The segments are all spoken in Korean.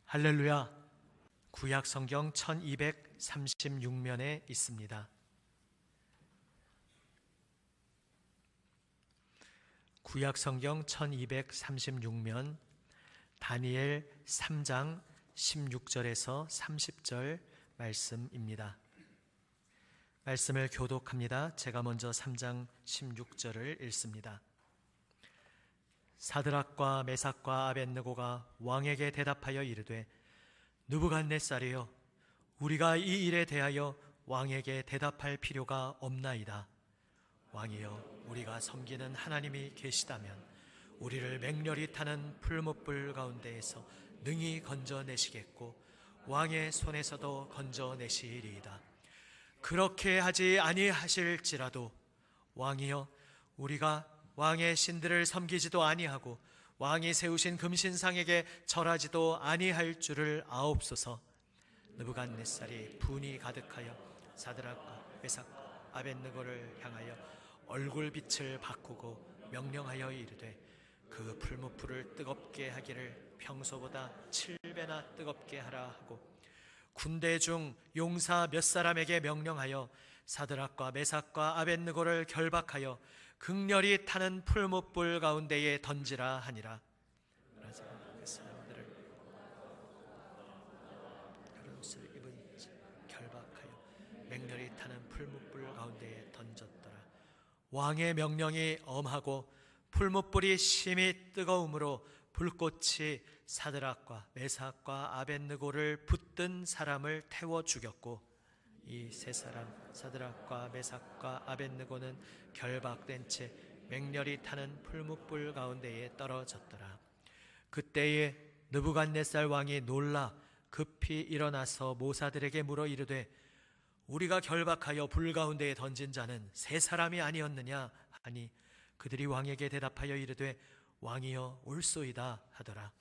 할렐루야. 구약 성경 1236면에 있습니다. 구약 성경 1236면 다니엘 3장 16절에서 30절 말씀입니다. 말씀을 교독합니다. 제가 먼저 3장 16절을 읽습니다. 사드락과 메삭과 아벳느고가 왕에게 대답하여 이르되, 느부갓네살이여, 우리가 이 일에 대하여 왕에게 대답할 필요가 없나이다. 왕이여, 우리가 섬기는 하나님이 계시다면 우리를 맹렬히 타는 풀무불 가운데에서 능히 건져내시겠고 왕의 손에서도 건져내시리이다. 그렇게 하지 아니하실지라도 왕이여, 우리가 왕의 신들을 섬기지도 아니하고 왕이 세우신 금신상에게 절하지도 아니할 줄을 아옵소서. 느부갓네살이 분이 가득하여 사드락과 메삭과 아벳느고를 향하여 얼굴빛을 바꾸고 명령하여 이르되, 그 풀무불을 뜨겁게 하기를 평소보다 7배나 뜨겁게 하라 하고 군대 중 용사 몇 사람에게 명령하여 사드락과 메삭과 아벳느고를 결박하여 극렬히 타는 풀무불 가운데에 던지라 하니라. 그러자 그 사람들을 그런 옷을 입은 채 결박하여 맹렬히 타는 풀무불 가운데에 던졌더라. 왕의 명령이 엄하고 풀무불이 심히 뜨거움으로 불꽃이 사드락과 메삭과 아벳느고를 붙든 사람을 태워 죽였고, 이 세 사람 사드락과 메삭과 아벳느고는 결박된 채 맹렬히 타는 풀무불 가운데에 떨어졌더라. 그때에 느부갓네살 왕이 놀라 급히 일어나서 모사들에게 물어 이르되, 우리가 결박하여 불 가운데에 던진 자는 세 사람이 아니었느냐 하니, 그들이 왕에게 대답하여 이르되, 왕이여 옳소이다 하더라.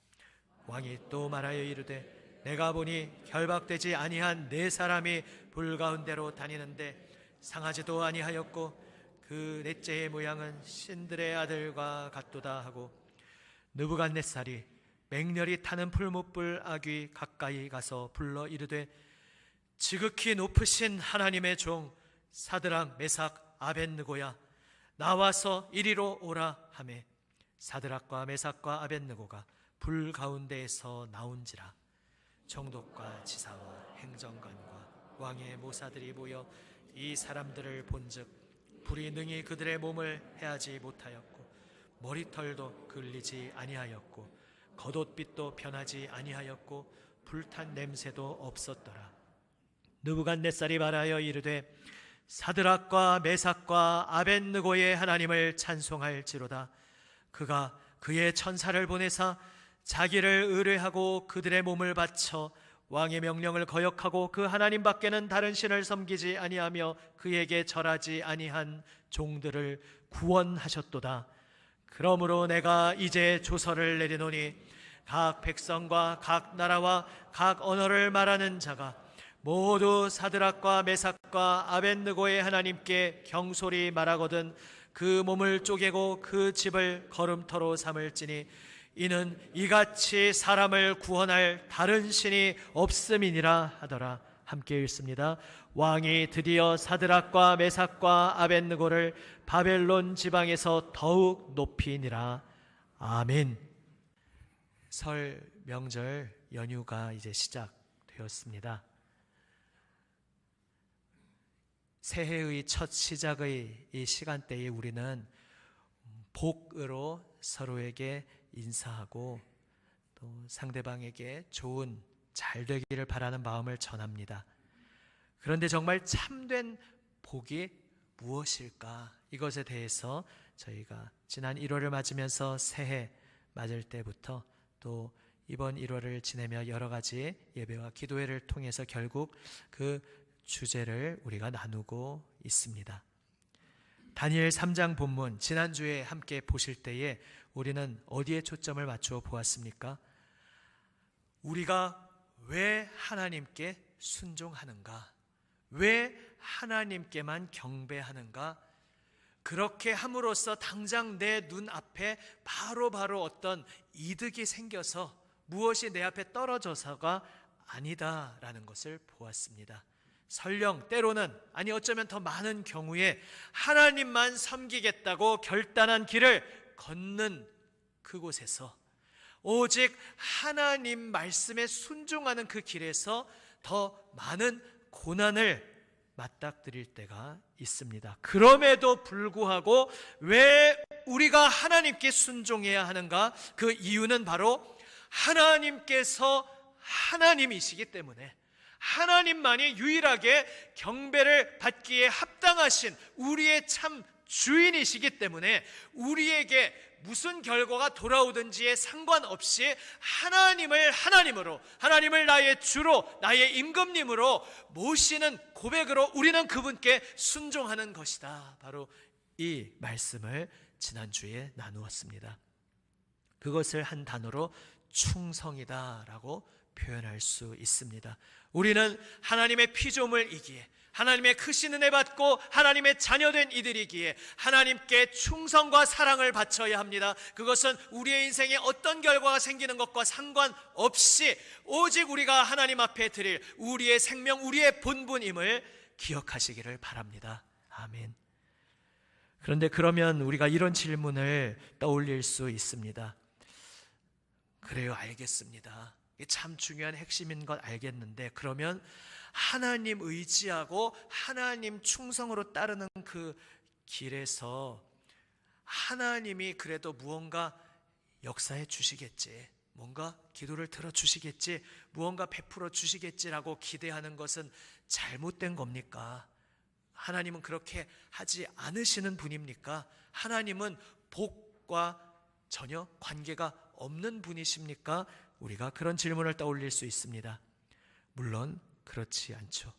왕이 또 말하여 이르되, 내가 보니 결박되지 아니한 네 사람이 불 가운데로 다니는데 상하지도 아니하였고 그 넷째의 모양은 신들의 아들과 같도다 하고, 느부갓네살이 맹렬히 타는 풀무불 아귀 가까이 가서 불러 이르되, 지극히 높으신 하나님의 종 사드락 메삭 아벳느고야, 나와서 이리로 오라 하매 사드락과 메삭과 아벳느고가 불 가운데에서 나온지라. 총독과 지사와 행정관과 왕의 모사들이 모여 이 사람들을 본즉 불이 능히 그들의 몸을 해하지 못하였고 머리털도 그을리지 아니하였고 겉옷빛도 변하지 아니하였고 불탄 냄새도 없었더라. 느부갓네살이 말하여 이르되, 사드락과 메삭과 아벳느고의 하나님을 찬송할지로다. 그가 그의 천사를 보내사 자기를 의뢰하고 그들의 몸을 바쳐 왕의 명령을 거역하고 그 하나님 밖에는 다른 신을 섬기지 아니하며 그에게 절하지 아니한 종들을 구원하셨도다. 그러므로 내가 이제 조서를 내리노니 각 백성과 각 나라와 각 언어를 말하는 자가 모두 사드락과 메삭과 아벳느고의 하나님께 경솔히 말하거든 그 몸을 쪼개고 그 집을 거름터로 삼을지니, 이는 이같이 사람을 구원할 다른 신이 없음이니라 하더라. 함께 읽습니다. 왕이 드디어 사드락과 메삭과 아벳느고를 바벨론 지방에서 더욱 높이니라. 아멘. 설 명절 연휴가 이제 시작되었습니다. 새해의 첫 시작의 이 시간대에 우리는 복으로 서로에게 인사하고 또 상대방에게 좋은 잘 되기를 바라는 마음을 전합니다. 그런데 정말 참된 복이 무엇일까? 이것에 대해서 저희가 지난 1월을 맞으면서 새해 맞을 때부터 또 이번 1월을 지내며 여러 가지 예배와 기도회를 통해서 결국 그 주제를 우리가 나누고 있습니다. 다니엘 3장 본문 지난주에 함께 보실 때에 우리는 어디에 초점을 맞추어 보았습니까? 우리가 왜 하나님께 순종하는가? 왜 하나님께만 경배하는가? 그렇게 함으로써 당장 내 눈앞에 바로 어떤 이득이 생겨서 무엇이 내 앞에 떨어져서가 아니다라는 것을 보았습니다. 설령 때로는, 아니 어쩌면 더 많은 경우에 하나님만 섬기겠다고 결단한 길을 걷는 그곳에서 오직 하나님 말씀에 순종하는 그 길에서 더 많은 고난을 맞닥뜨릴 때가 있습니다. 그럼에도 불구하고 왜 우리가 하나님께 순종해야 하는가? 그 이유는 바로 하나님께서 하나님이시기 때문에, 하나님만이 유일하게 경배를 받기에 합당하신 우리의 참 주인이시기 때문에 우리에게 무슨 결과가 돌아오든지에 상관없이 하나님을 하나님으로, 하나님을 나의 주로, 나의 임금님으로 모시는 고백으로 우리는 그분께 순종하는 것이다. 바로 이 말씀을 지난주에 나누었습니다. 그것을 한 단어로 충성이다라고 표현할 수 있습니다. 우리는 하나님의 피조물이기에, 하나님의 크신 은혜 받고 하나님의 자녀된 이들이기에 하나님께 충성과 사랑을 바쳐야 합니다. 그것은 우리의 인생에 어떤 결과가 생기는 것과 상관없이 오직 우리가 하나님 앞에 드릴 우리의 생명, 우리의 본분임을 기억하시기를 바랍니다. 아멘. 그런데 그러면 우리가 이런 질문을 떠올릴 수 있습니다. 그래요, 알겠습니다. 이게 참 중요한 핵심인 것 알겠는데, 그러면 하나님 의지하고 하나님 충성으로 따르는 그 길에서 하나님이 그래도 무언가 역사해 주시겠지, 뭔가 기도를 들어주시겠지, 무언가 베풀어 주시겠지라고 기대하는 것은 잘못된 겁니까? 하나님은 그렇게 하지 않으시는 분입니까? 하나님은 복과 전혀 관계가 없는 분이십니까? 우리가 그런 질문을 떠올릴 수 있습니다. 물론 그렇지 않죠.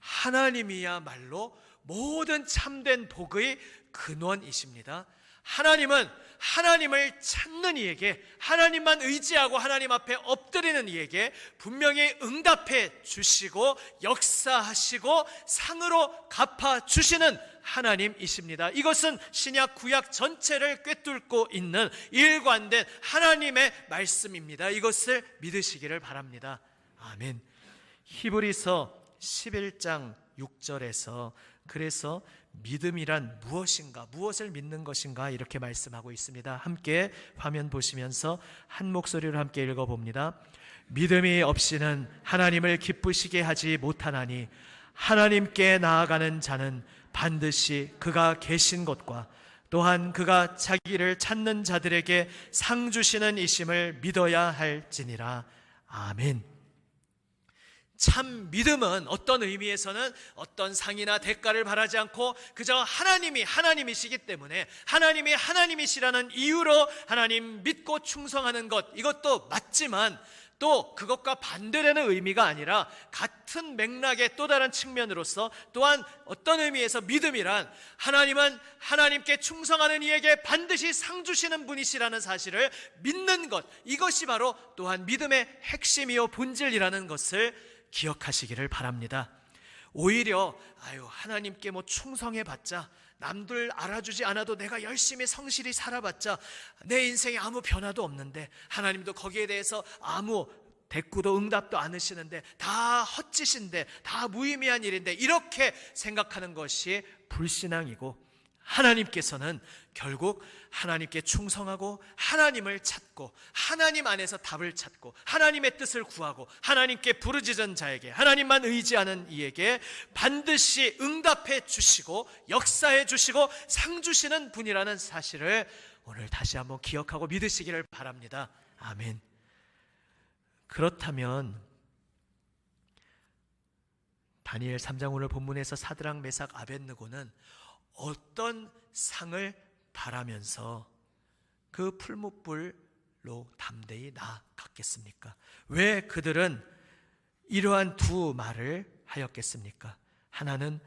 하나님이야말로 모든 참된 복의 근원이십니다. 하나님은 하나님을 찾는 이에게, 하나님만 의지하고 하나님 앞에 엎드리는 이에게 분명히 응답해 주시고 역사하시고 상으로 갚아 주시는 하나님이십니다. 이것은 신약 구약 전체를 꿰뚫고 있는 일관된 하나님의 말씀입니다. 이것을 믿으시기를 바랍니다. 아멘. 히브리서 11장 6절에서 그래서 믿음이란 무엇인가, 무엇을 믿는 것인가 이렇게 말씀하고 있습니다. 함께 화면 보시면서 한 목소리로 함께 읽어봅니다. 믿음이 없이는 하나님을 기쁘시게 하지 못하나니 하나님께 나아가는 자는 반드시 그가 계신 곳과 또한 그가 자기를 찾는 자들에게 상 주시는 이심을 믿어야 할지니라. 아멘. 참 믿음은 어떤 의미에서는 어떤 상이나 대가를 바라지 않고 그저 하나님이 하나님이시기 때문에 하나님이 하나님이시라는 이유로 하나님 믿고 충성하는 것, 이것도 맞지만 또 그것과 반대되는 의미가 아니라 같은 맥락의 또 다른 측면으로서 또한 어떤 의미에서 믿음이란 하나님은 하나님께 충성하는 이에게 반드시 상 주시는 분이시라는 사실을 믿는 것, 이것이 바로 또한 믿음의 핵심이요 본질이라는 것을 기억하시기를 바랍니다. 오히려 하나님께 충성해봤자, 남들 알아주지 않아도 내가 열심히 성실히 살아봤자 내 인생에 아무 변화도 없는데, 하나님도 거기에 대해서 아무 대꾸도 응답도 않으시는데 다 헛짓인데, 다 무의미한 일인데, 이렇게 생각하는 것이 불신앙이고, 하나님께서는 결국 하나님께 충성하고 하나님을 찾고 하나님 안에서 답을 찾고 하나님의 뜻을 구하고 하나님께 부르짖은 자에게, 하나님만 의지하는 이에게 반드시 응답해 주시고 역사해 주시고 상 주시는 분이라는 사실을 오늘 다시 한번 기억하고 믿으시기를 바랍니다. 아멘. 그렇다면 다니엘 3장 오늘 본문에서 사드락, 메삭, 아벳느고는 어떤 상을 바라면서 그 풀무불로 담대히 나아갔겠습니까? 왜 그들은 이러한 두 말을 하였겠습니까? 하나는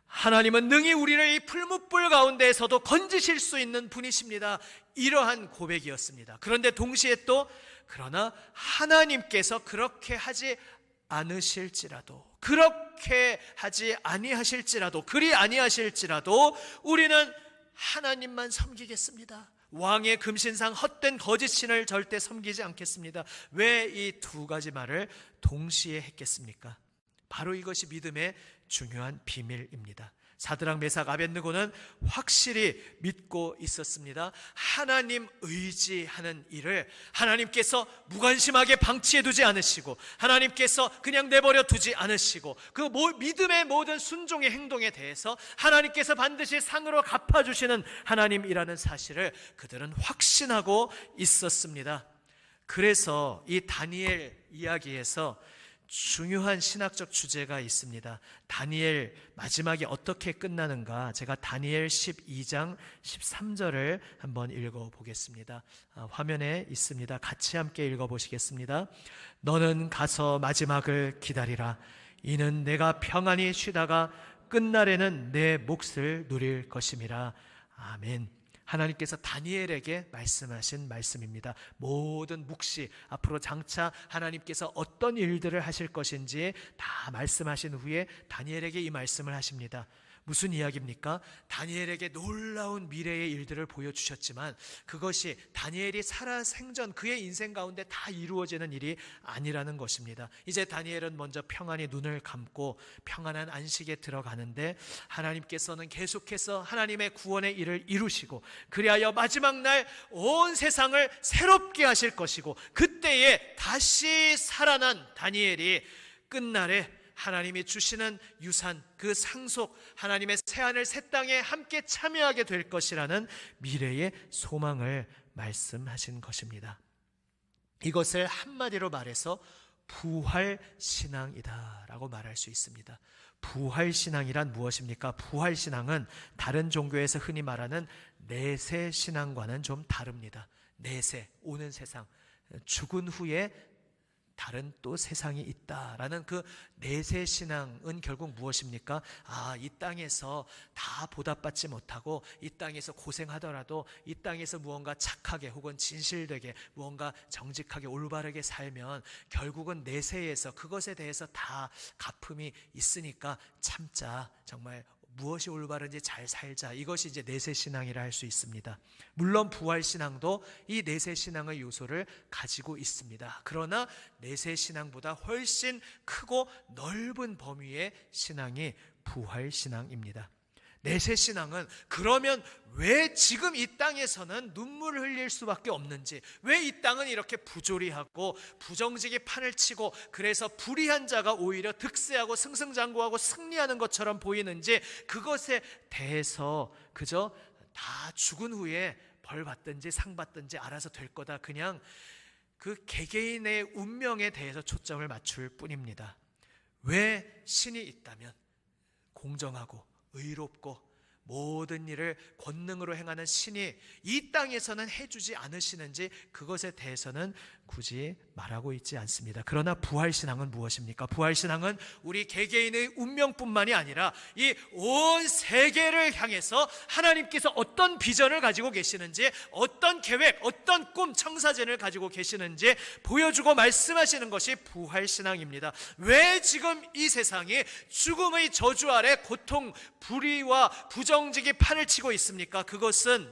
하나님은 능히 우리를 이 풀무불 가운데에서도 건지실 수 있는 분이십니다, 이러한 고백이었습니다. 그런데 동시에 또 그러나 하나님께서 그렇게 하지 않으실지라도, 그렇게 하지 아니하실지라도, 그리 아니하실지라도 우리는 하나님만 섬기겠습니다. 왕의 금신상 헛된 거짓신을 절대 섬기지 않겠습니다. 왜 이 두 가지 말을 동시에 했겠습니까? 바로 이것이 믿음의 중요한 비밀입니다. 사드락, 메삭, 아벳느고는 확실히 믿고 있었습니다. 하나님 의지하는 일을 하나님께서 무관심하게 방치해 두지 않으시고, 하나님께서 그냥 내버려 두지 않으시고, 그 믿음의 모든 순종의 행동에 대해서 하나님께서 반드시 상으로 갚아주시는 하나님이라는 사실을 그들은 확신하고 있었습니다. 그래서 이 다니엘 이야기에서 중요한 신학적 주제가 있습니다. 다니엘 마지막이 어떻게 끝나는가, 제가 다니엘 12장 13절을 한번 읽어보겠습니다. 화면에 있습니다. 같이 함께 읽어보시겠습니다. 너는 가서 마지막을 기다리라. 이는 내가 평안히 쉬다가 끝날에는 내 몫을 누릴 것임이라. 아멘. 하나님께서 다니엘에게 말씀하신 말씀입니다. 모든 묵시, 앞으로 장차 하나님께서 어떤 일들을 하실 것인지 다 말씀하신 후에 다니엘에게 이 말씀을 하십니다. 무슨 이야기입니까? 다니엘에게 놀라운 미래의 일들을 보여주셨지만 그것이 다니엘이 살아 생전 그의 인생 가운데 다 이루어지는 일이 아니라는 것입니다. 이제 다니엘은 먼저 평안히 눈을 감고 평안한 안식에 들어가는데, 하나님께서는 계속해서 하나님의 구원의 일을 이루시고 그리하여 마지막 날 온 세상을 새롭게 하실 것이고, 그때에 다시 살아난 다니엘이 끝날에 하나님이 주시는 유산, 그 상속, 하나님의 새하늘 새 땅에 함께 참여하게 될 것이라는 미래의 소망을 말씀하신 것입니다. 이것을 한마디로 말해서 부활신앙이다라고 말할 수 있습니다. 부활신앙이란 무엇입니까? 부활신앙은 다른 종교에서 흔히 말하는 내세신앙과는 좀 다릅니다. 내세, 오는 세상, 죽은 후에 다른 또 세상이 있다라는 그 내세신앙은 결국 무엇입니까? 이 땅에서 다 보답받지 못하고 이 땅에서 고생하더라도 이 땅에서 무언가 착하게 혹은 진실되게 무언가 정직하게 올바르게 살면 결국은 내세에서 그것에 대해서 다 갚음이 있으니까 참자, 정말 무엇이 올바른지 잘 살자, 이것이 이제 내세신앙이라 할 수 있습니다. 물론 부활신앙도 이 내세신앙의 요소를 가지고 있습니다. 그러나 내세신앙보다 훨씬 크고 넓은 범위의 신앙이 부활신앙입니다. 내세신앙은 그러면 왜 지금 이 땅에서는 눈물을 흘릴 수밖에 없는지, 왜 이 땅은 이렇게 부조리하고 부정직이 판을 치고 그래서 불의한 자가 오히려 득세하고 승승장구하고 승리하는 것처럼 보이는지, 그것에 대해서 그저 다 죽은 후에 벌 받든지 상 받든지 알아서 될 거다, 그냥 그 개개인의 운명에 대해서 초점을 맞출 뿐입니다. 왜 신이 있다면 공정하고 의롭고 모든 일을 권능으로 행하는 신이 이 땅에서는 해주지 않으시는지, 그것에 대해서는 굳이 말하고 있지 않습니다. 그러나 부활신앙은 무엇입니까? 부활신앙은 우리 개개인의 운명뿐만이 아니라 이 온 세계를 향해서 하나님께서 어떤 비전을 가지고 계시는지, 어떤 계획, 어떤 꿈, 청사진을 가지고 계시는지 보여주고 말씀하시는 것이 부활신앙입니다. 왜 지금 이 세상이 죽음의 저주 아래 고통, 불의와 부정직이 판을 치고 있습니까? 그것은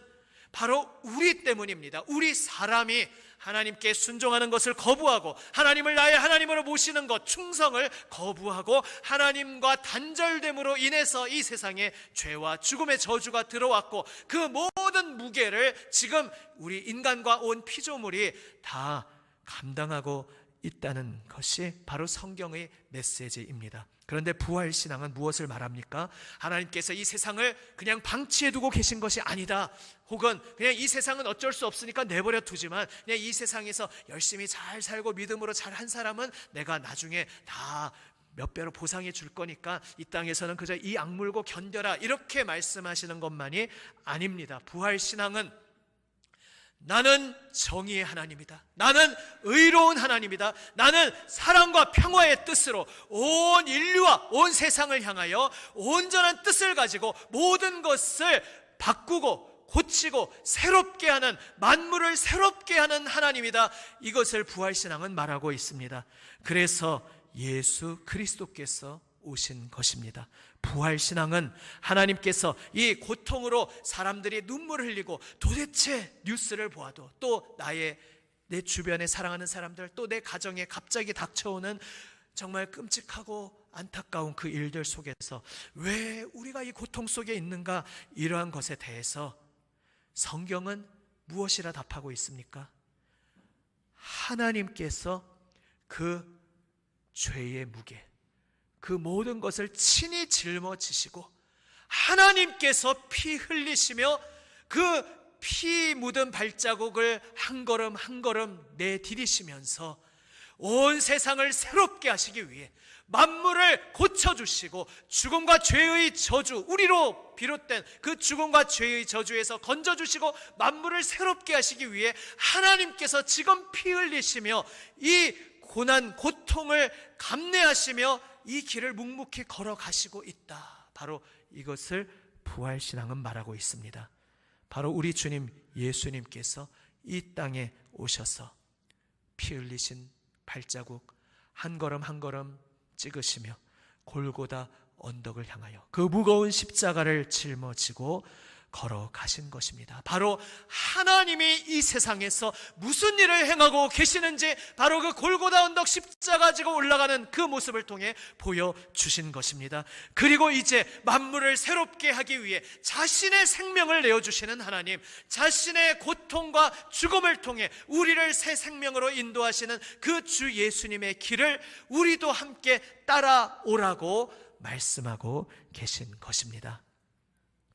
바로 우리 때문입니다. 우리 사람이 하나님께 순종하는 것을 거부하고 하나님을 나의 하나님으로 모시는 것, 충성을 거부하고 하나님과 단절됨으로 인해서 이 세상에 죄와 죽음의 저주가 들어왔고, 그 모든 무게를 지금 우리 인간과 온 피조물이 다 감당하고 있다는 것이 바로 성경의 메시지입니다. 그런데 부활신앙은 무엇을 말합니까? 하나님께서 이 세상을 그냥 방치해두고 계신 것이 아니다, 혹은 그냥 이 세상은 어쩔 수 없으니까 내버려 두지만 그냥 이 세상에서 열심히 잘 살고 믿음으로 잘한 사람은 내가 나중에 다 몇 배로 보상해 줄 거니까 이 땅에서는 그저 이 악물고 견뎌라, 이렇게 말씀하시는 것만이 아닙니다. 부활신앙은 나는 정의의 하나님이다, 나는 의로운 하나님이다, 나는 사랑과 평화의 뜻으로 온 인류와 온 세상을 향하여 온전한 뜻을 가지고 모든 것을 바꾸고 고치고 새롭게 하는, 만물을 새롭게 하는 하나님이다, 이것을 부활신앙은 말하고 있습니다. 그래서 예수 그리스도께서 오신 것입니다. 부활신앙은 하나님께서 이 고통으로 사람들이 눈물을 흘리고 도대체 뉴스를 보아도 또 내 주변에 사랑하는 사람들 또 내 가정에 갑자기 닥쳐오는 정말 끔찍하고 안타까운 그 일들 속에서 왜 우리가 이 고통 속에 있는가, 이러한 것에 대해서 성경은 무엇이라 답하고 있습니까? 하나님께서 그 죄의 무게, 그 모든 것을 친히 짊어지시고 하나님께서 피 흘리시며 그 피 묻은 발자국을 한 걸음 한 걸음 내디디시면서 온 세상을 새롭게 하시기 위해 만물을 고쳐주시고 죽음과 죄의 저주, 우리로 비롯된 그 죽음과 죄의 저주에서 건져주시고 만물을 새롭게 하시기 위해 하나님께서 지금 피 흘리시며 이 고난, 고통을 감내하시며 이 길을 묵묵히 걸어가시고 있다. 바로 이것을 부활신앙은 말하고 있습니다. 바로 우리 주님 예수님께서 이 땅에 오셔서 피 흘리신 발자국 한 걸음 한 걸음 찍으시며 골고다 언덕을 향하여 그 무거운 십자가를 짊어지고 걸어가신 것입니다. 바로 하나님이 이 세상에서 무슨 일을 행하고 계시는지 바로 그 골고다 언덕 십자가 지고 올라가는 그 모습을 통해 보여주신 것입니다. 그리고 이제 만물을 새롭게 하기 위해 자신의 생명을 내어주시는 하나님, 자신의 고통과 죽음을 통해 우리를 새 생명으로 인도하시는 그 주 예수님의 길을 우리도 함께 따라오라고 말씀하고 계신 것입니다.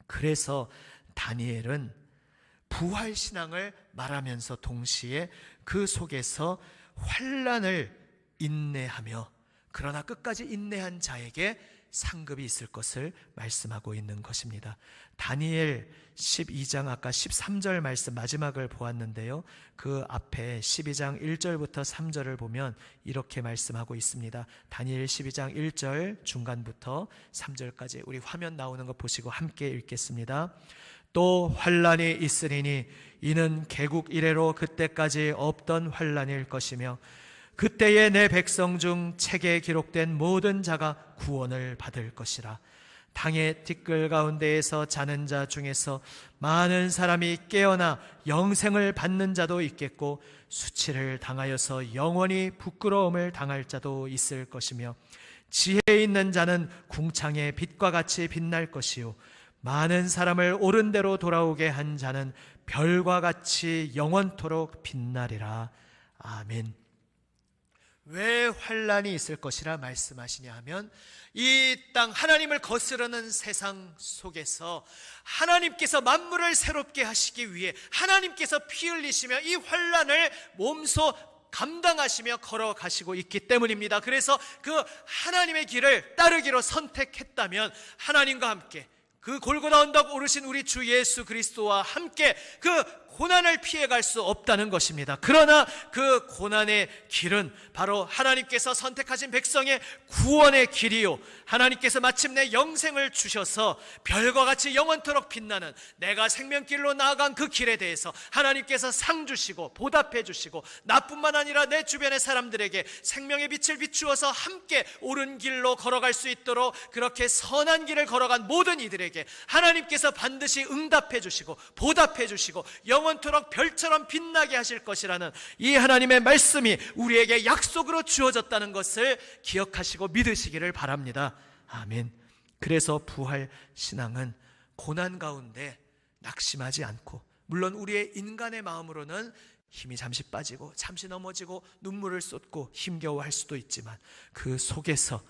그래서 다니엘은 부활신앙을 말하면서 동시에 그 속에서 환난을 인내하며 그러나 끝까지 인내한 자에게 상급이 있을 것을 말씀하고 있는 것입니다. 다니엘 12장 아까 13절 말씀 마지막을 보았는데요, 그 앞에 12장 1절부터 3절을 보면 이렇게 말씀하고 있습니다. 다니엘 12장 1절 중간부터 3절까지 우리 화면 나오는 거 보시고 함께 읽겠습니다. 또 환난이 있으리니 이는 개국 이래로 그때까지 없던 환난일 것이며 그때에 내 백성 중 책에 기록된 모든 자가 구원을 받을 것이라. 당의 티끌 가운데에서 자는 자 중에서 많은 사람이 깨어나 영생을 받는 자도 있겠고 수치를 당하여서 영원히 부끄러움을 당할 자도 있을 것이며 지혜 있는 자는 궁창의 빛과 같이 빛날 것이요 많은 사람을 옳은 대로 돌아오게 한 자는 별과 같이 영원토록 빛나리라. 아멘. 왜 환난이 있을 것이라 말씀하시냐 하면 이 땅 하나님을 거스르는 세상 속에서 하나님께서 만물을 새롭게 하시기 위해 하나님께서 피 흘리시며 이 환난을 몸소 감당하시며 걸어가시고 있기 때문입니다. 그래서 그 하나님의 길을 따르기로 선택했다면 하나님과 함께 그 골고다 언덕 오르신 우리 주 예수 그리스도와 함께 그 고난을 피해갈 수 없다는 것입니다. 그러나 그 고난의 길은 바로 하나님께서 선택하신 백성의 구원의 길이요, 하나님께서 마침내 영생을 주셔서 별과 같이 영원토록 빛나는 내가 생명길로 나아간 그 길에 대해서 하나님께서 상 주시고 보답해 주시고 나뿐만 아니라 내 주변의 사람들에게 생명의 빛을 비추어서 함께 옳은 길로 걸어갈 수 있도록 그렇게 선한 길을 걸어간 모든 이들에게 하나님께서 반드시 응답해 주시고 보답해 주시고 영원토록 별처럼 빛나게 하실 것이라는 이 하나님의 말씀이 우리에게 약속으로 주어졌다는 것을 기억하시고 믿으시기를 바랍니다. 아멘. 그래서 부활신앙은 고난 가운데 낙심하지 않고, 물론 우리의 인간의 마음으로는 힘이 잠시 빠지고 잠시 넘어지고 눈물을 쏟고 힘겨워할 수도 있지만 그 속에서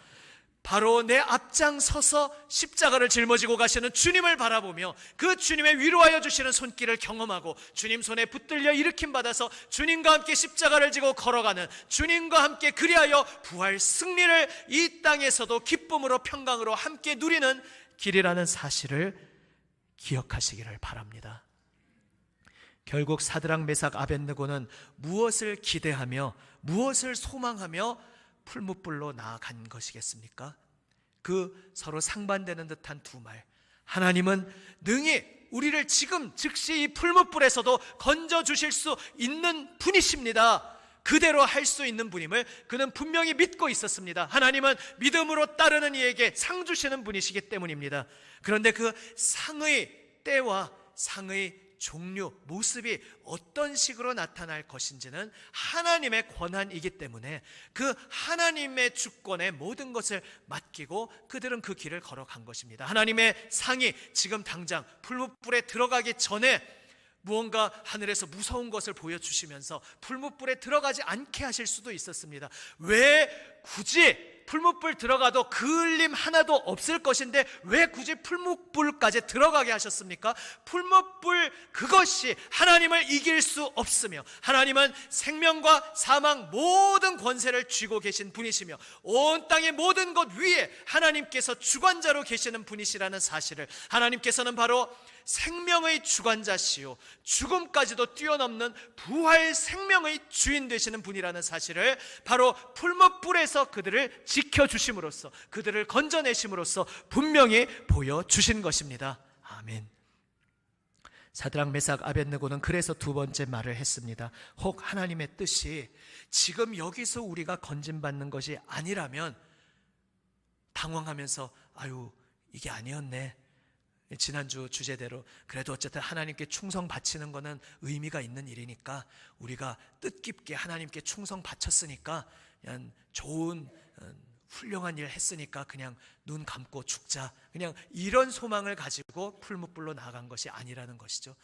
바로 내 앞장서서 십자가를 짊어지고 가시는 주님을 바라보며 그 주님의 위로하여 주시는 손길을 경험하고 주님 손에 붙들려 일으킴 받아서 주님과 함께 십자가를 지고 걸어가는, 주님과 함께 그리하여 부활 승리를 이 땅에서도 기쁨으로 평강으로 함께 누리는 길이라는 사실을 기억하시기를 바랍니다. 결국 사드락 메삭 아벳느고는 무엇을 기대하며 무엇을 소망하며 풀무불로 나아간 것이겠습니까? 그 서로 상반되는 듯한 두 말, 하나님은 능히 우리를 지금 즉시 이 풀무불에서도 건져주실 수 있는 분이십니다. 그대로 할 수 있는 분임을 그는 분명히 믿고 있었습니다. 하나님은 믿음으로 따르는 이에게 상 주시는 분이시기 때문입니다. 그런데 그 상의 때와 상의 종류, 모습이 어떤 식으로 나타날 것인지는 하나님의 권한이기 때문에 그 하나님의 주권에 모든 것을 맡기고 그들은 그 길을 걸어간 것입니다. 하나님의 상이 지금 당장 풀무불에 들어가기 전에 무언가 하늘에서 무서운 것을 보여주시면서 풀무불에 들어가지 않게 하실 수도 있었습니다. 왜 굳이 풀무불 들어가도 그을림 하나도 없을 것인데 왜 굳이 풀무불까지 들어가게 하셨습니까? 풀무불 그것이 하나님을 이길 수 없으며 하나님은 생명과 사망 모든 권세를 쥐고 계신 분이시며 온 땅의 모든 것 위에 하나님께서 주관자로 계시는 분이시라는 사실을, 하나님께서는 바로 생명의 주관자시요 죽음까지도 뛰어넘는 부활 생명의 주인 되시는 분이라는 사실을 바로 풀무불에서 그들을 지켜주심으로써, 그들을 건져내심으로써 분명히 보여주신 것입니다. 아멘. 사드락 메삭 아벳느고는 그래서 두 번째 말을 했습니다. 혹 하나님의 뜻이 지금 여기서 우리가 건진받는 것이 아니라면 당황하면서 아유 이게 아니었네, 지난주 주제대로 그래도 어쨌든 하나님께 충성 바치는 것은 의미가 있는 일이니까 우리가 뜻깊게 하나님께 충성 바쳤으니까 그냥 좋은 훌륭한 일 했으니까 그냥 눈 감고 죽자, 그냥 이런 소망을 가지고 풀무불로 나아간 것이 아니라는 것이죠.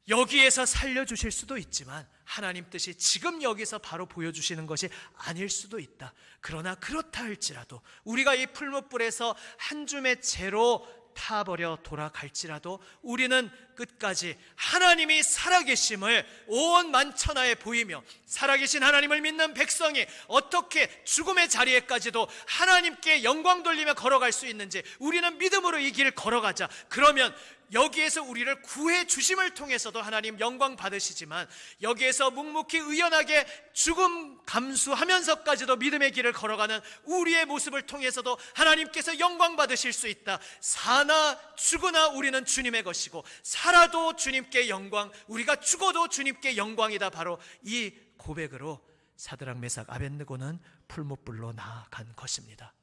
여기에서 살려주실 수도 있지만 하나님 뜻이 지금 여기서 바로 보여주시는 것이 아닐 수도 있다. 그러나 그렇다 할지라도 우리가 이 풀무불에서 한 줌의 재로 타버려 돌아갈지라도 우리는 끝까지 하나님이 살아계심을 온 만천하에 보이며 살아계신 하나님을 믿는 백성이 어떻게 죽음의 자리에까지도 하나님께 영광 돌리며 걸어갈 수 있는지 우리는 믿음으로 이 길을 걸어가자. 그러면 여기에서 우리를 구해 주심을 통해서도 하나님 영광 받으시지만 여기에서 묵묵히 의연하게 죽음 감수하면서까지도 믿음의 길을 걸어가는 우리의 모습을 통해서도 하나님께서 영광 받으실 수 있다. 사나 죽으나 우리는 주님의 것이고 살아도 주님께 영광, 우리가 죽어도 주님께 영광이다. 바로 이 고백으로 사드락 메삭 아벳느고는 풀무불로 나아간 것입니다.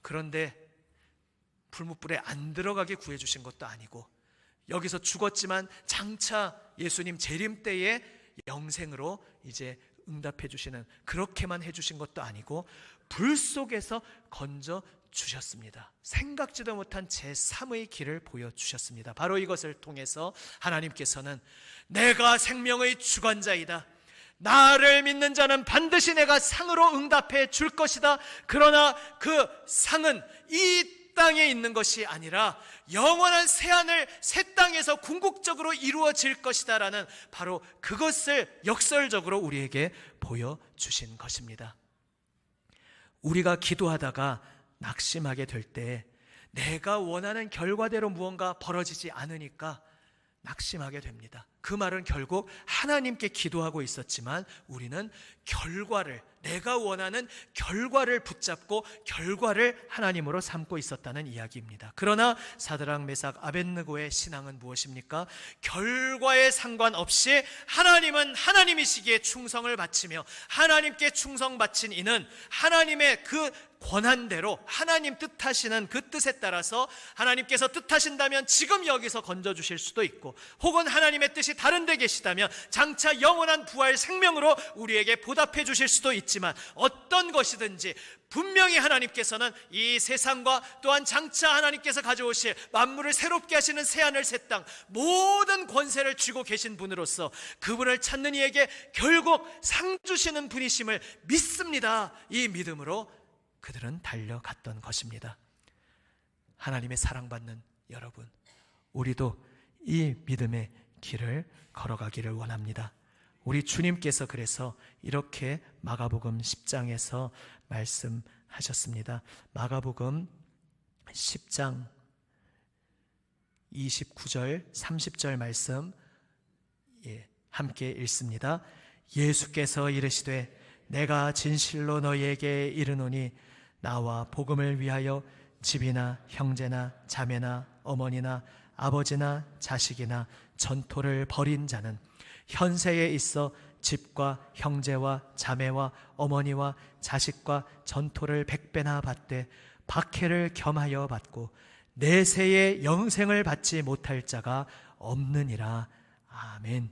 그런데 풀무불에 안 들어가게 구해주신 것도 아니고 여기서 죽었지만 장차 예수님 재림 때에 영생으로 이제 응답해 주시는, 그렇게만 해주신 것도 아니고 불 속에서 건져 주셨습니다. 생각지도 못한 제3의 길을 보여주셨습니다. 바로 이것을 통해서 하나님께서는 내가 생명의 주관자이다, 나를 믿는 자는 반드시 내가 상으로 응답해 줄 것이다. 그러나 그 상은 이 땅에 있는 것이 아니라 영원한 새하늘 새 땅에서 궁극적으로 이루어질 것이다 라는 바로 그것을 역설적으로 우리에게 보여주신 것입니다. 우리가 기도하다가 낙심하게 될 때 내가 원하는 결과대로 무언가 벌어지지 않으니까 낙심하게 됩니다. 그 말은 결국 하나님께 기도하고 있었지만 우리는 결과를, 내가 원하는 결과를 붙잡고 결과를 하나님으로 삼고 있었다는 이야기입니다. 그러나 사드락 메삭 아벳느고의 신앙은 무엇입니까? 결과에 상관없이 하나님은 하나님이시기에 충성을 바치며 하나님께 충성 바친 이는 하나님의 그 권한대로 하나님 뜻하시는 그 뜻에 따라서 하나님께서 뜻하신다면 지금 여기서 건져주실 수도 있고, 혹은 하나님의 뜻이 다른 데 계시다면 장차 영원한 부활 생명으로 우리에게 보답해 주실 수도 있지만 어떤 것이든지 분명히 하나님께서는 이 세상과 또한 장차 하나님께서 가져오실 만물을 새롭게 하시는 새하늘 새 땅 모든 권세를 쥐고 계신 분으로서 그분을 찾는 이에게 결국 상 주시는 분이심을 믿습니다. 이 믿음으로 그들은 달려갔던 것입니다. 하나님의 사랑받는 여러분, 우리도 이 믿음의 길을 걸어가기를 원합니다. 우리 주님께서 그래서 이렇게 마가복음 10장에서 말씀하셨습니다. 마가복음 10장 29절 30절 말씀 함께 읽습니다. 예수께서 이르시되 내가 진실로 너희에게 이르노니 나와 복음을 위하여 집이나 형제나 자매나 어머니나 아버지나 자식이나 전토를 벌인 자는 현세에 있어 집과 형제와 자매와 어머니와 자식과 전토를 100배나 받되 박해를 겸하여 받고 내세의 영생을 받지 못할 자가 없느니라. 아멘.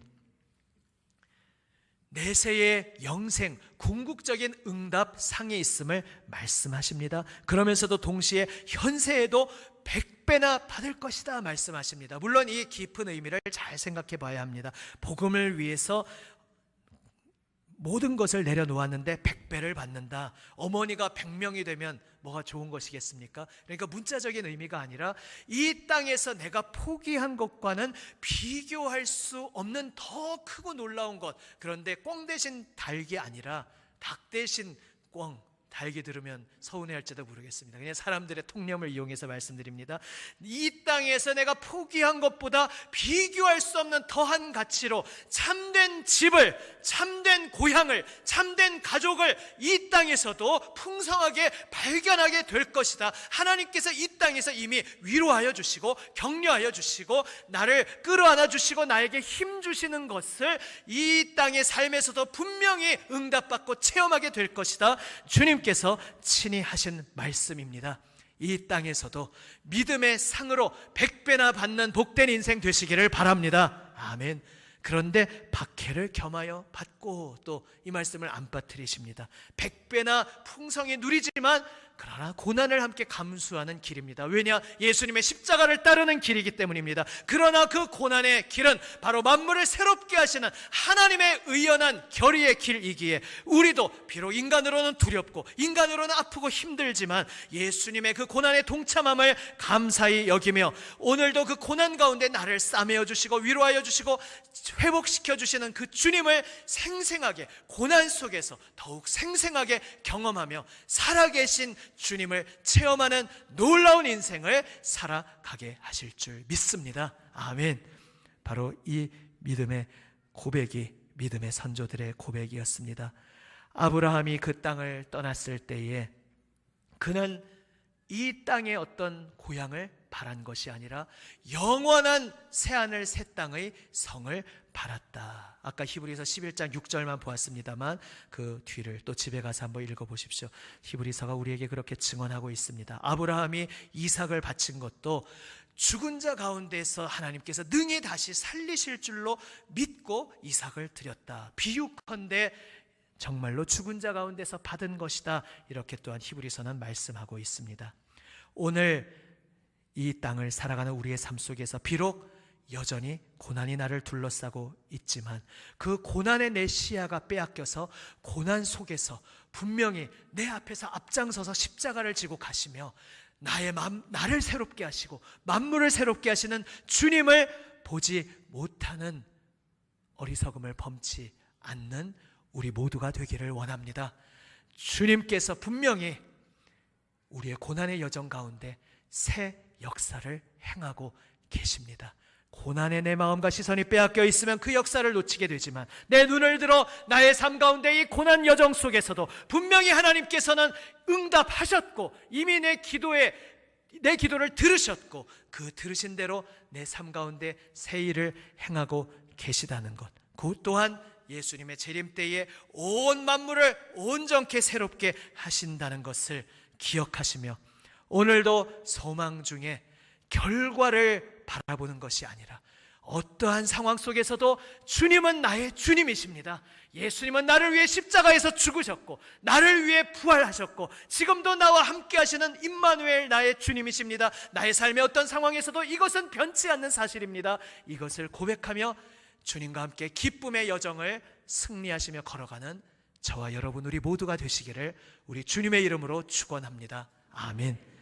내세의 영생, 궁극적인 응답 상에 있음을 말씀하십니다. 그러면서도 동시에 현세에도 100배나 받을 것이다 말씀하십니다. 물론 이 깊은 의미를 잘 생각해 봐야 합니다. 복음을 위해서 모든 것을 내려놓았는데 100배를 받는다. 어머니가 100명이 되면 뭐가 좋은 것이겠습니까? 그러니까 문자적인 의미가 아니라 이 땅에서 내가 포기한 것과는 비교할 수 없는 더 크고 놀라운 것. 그런데 꿩 대신 닭이 아니라 닭 대신 꿩. 달기 들으면 서운해할지도 모르겠습니다. 그냥 사람들의 통념을 이용해서 말씀드립니다. 이 땅에서 내가 포기한 것보다 비교할 수 없는 더한 가치로 참된 집을, 참된 고향을, 참된 가족을 이 땅에서도 풍성하게 발견하게 될 것이다. 하나님께서 이 땅에서 이미 위로하여 주시고 격려하여 주시고 나를 끌어안아 주시고 나에게 힘 주시는 것을 이 땅의 삶에서도 분명히 응답받고 체험하게 될 것이다. 주님께서 친히 하신 말씀입니다. 이 땅에서도 믿음의 상으로 100배나 받는 복된 인생 되시기를 바랍니다. 아멘. 그런데 박해를 겸하여 받고 또 이 말씀을 안 빠뜨리십니다. 100배나 풍성히 누리지만 그러나 고난을 함께 감수하는 길입니다. 왜냐? 예수님의 십자가를 따르는 길이기 때문입니다. 그러나 그 고난의 길은 바로 만물을 새롭게 하시는 하나님의 의연한 결의의 길이기에 우리도 비록 인간으로는 두렵고 인간으로는 아프고 힘들지만 예수님의 그 고난에 동참함을 감사히 여기며 오늘도 그 고난 가운데 나를 싸매어 주시고 위로하여 주시고 회복시켜 주시는 그 주님을 생생하게 고난 속에서 더욱 생생하게 경험하며 살아계신 주님을 체험하는 놀라운 인생을 살아가게 하실 줄 믿습니다. 아멘. 바로 이 믿음의 고백이 믿음의 선조들의 고백이었습니다. 아브라함이 그 땅을 떠났을 때에 그는 이 땅의 어떤 고향을 바란 것이 아니라 영원한 새하늘 새 땅의 성을 바랐다. 아까 히브리서 11장 6절만 보았습니다만 그 뒤를 또 집에 가서 한번 읽어보십시오. 히브리서가 우리에게 그렇게 증언하고 있습니다. 아브라함이 이삭을 바친 것도 죽은 자 가운데서 하나님께서 능히 다시 살리실 줄로 믿고 이삭을 드렸다. 비유컨대 정말로 죽은 자 가운데서 받은 것이다. 이렇게 또한 히브리서는 말씀하고 있습니다. 오늘 이 땅을 살아가는 우리의 삶 속에서 비록 여전히 고난이 나를 둘러싸고 있지만 그 고난의 내 시야가 빼앗겨서 고난 속에서 분명히 내 앞에서 앞장서서 십자가를 지고 가시며 나를 새롭게 하시고 만물을 새롭게 하시는 주님을 보지 못하는 어리석음을 범치 않는 우리 모두가 되기를 원합니다. 주님께서 분명히 우리의 고난의 여정 가운데 새 역사를 행하고 계십니다. 고난의 내 마음과 시선이 빼앗겨 있으면 그 역사를 놓치게 되지만 내 눈을 들어 나의 삶 가운데 이 고난 여정 속에서도 분명히 하나님께서는 응답하셨고 이미 내 기도를 들으셨고 그 들으신 대로 내 삶 가운데 새 일을 행하고 계시다는 것, 그 또한 예수님의 재림 때에 온 만물을 온전케 새롭게 하신다는 것을 기억하시며 오늘도 소망 중에 결과를 바라보는 것이 아니라 어떠한 상황 속에서도 주님은 나의 주님이십니다. 예수님은 나를 위해 십자가에서 죽으셨고 나를 위해 부활하셨고 지금도 나와 함께 하시는 임마누엘 나의 주님이십니다. 나의 삶의 어떤 상황에서도 이것은 변치 않는 사실입니다. 이것을 고백하며 주님과 함께 기쁨의 여정을 승리하시며 걸어가는 저와 여러분 우리 모두가 되시기를 우리 주님의 이름으로 축원합니다. 아멘.